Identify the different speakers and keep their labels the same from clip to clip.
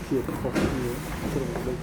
Speaker 1: เขียนปกอยู่ตรงเลย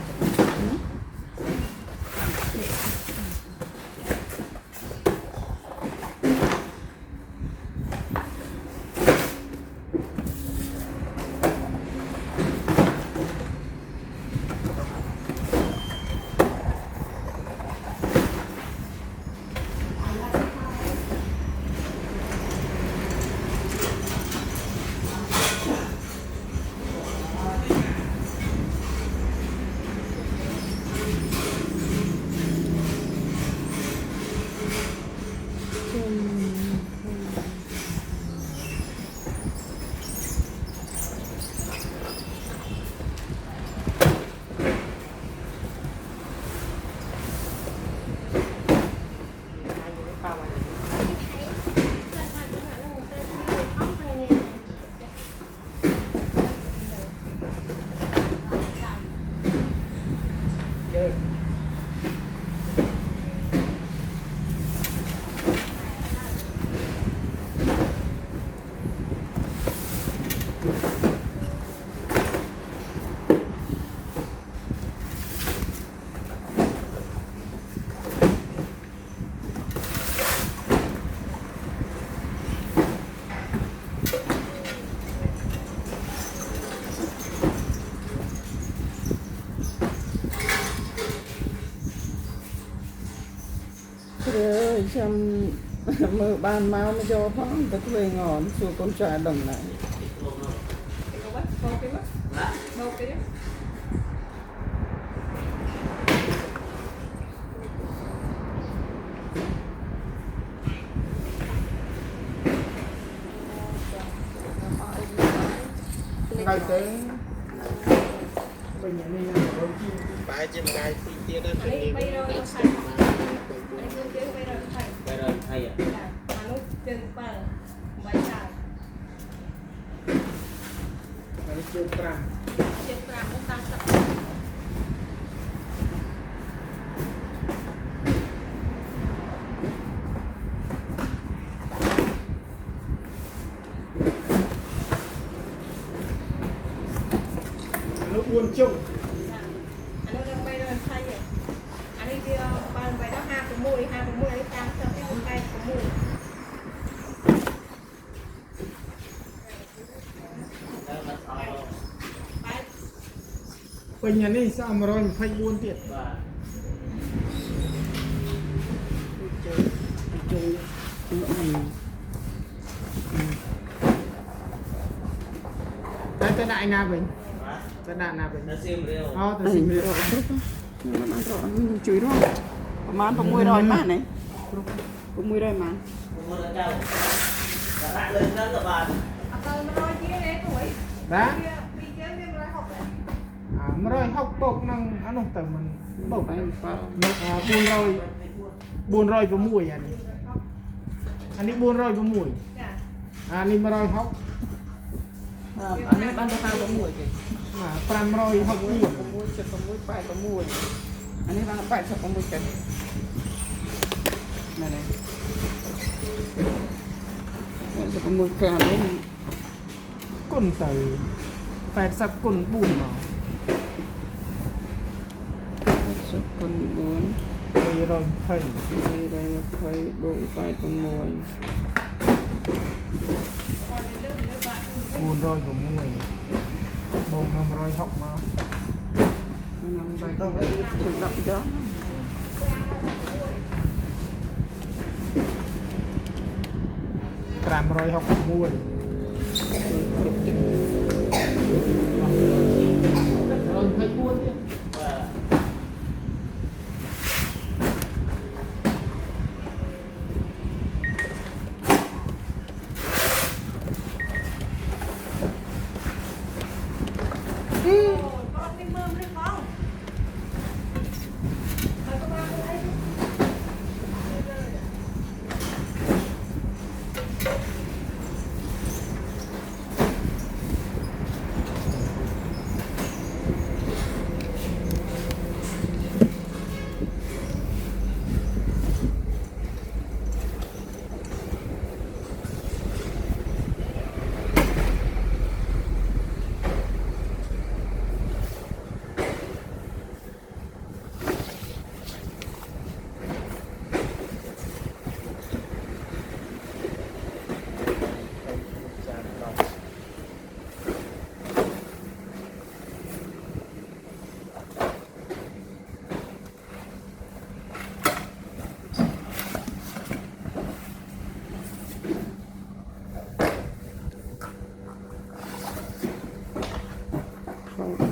Speaker 1: chăm mơ ban máu mới cho phong tất về ngọn xuống con trai đồng này ngày tới mình nhận đi phải trên ngày thì kia đó thì bây giờ thay à? Lúc chân bờ bảy sải. Chân pram nó tăng sập. Nó buồn chung. Nó đang bay rồi thay vậy. Anh đi bàn vậy đó hai cái mũi ấy tăng sập cái con tay của mũi. Bây giờ này sao mà rồi phải buồn tiệt cái đại nào vậy cái đại nào vậy ta sim rêuมันอันตรายมันจุยร้อนประมาณผมมือร้อยมาเนี่ยผมมือร้อยมาเลยนั่นละบาทนะมันร้อยหกตกนั่งอันนั้นแต่มันตกบุญร้อยประมุยอันนี้บุญร้อยประมุยอันนี้มาร้อยหกอันนี้บ้านตะการประมุยปรามร้อยหกนี่ประมุยจะประมุยไปประมุยอันนี้บ้านไปจะประมุยกันนั่นเองจะประมุยกันนี่ก้นใส่แปดสับก้นบุญเนาะสับก้นบุญไปรอยไผ่บุญไปประมุยบุญร้อยประมุยบงทำร้อยหกมาต้องไปถึงดับเยอะ360ม้วนร้อยไผ่ม้วนเนี่ย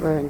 Speaker 2: Vâng.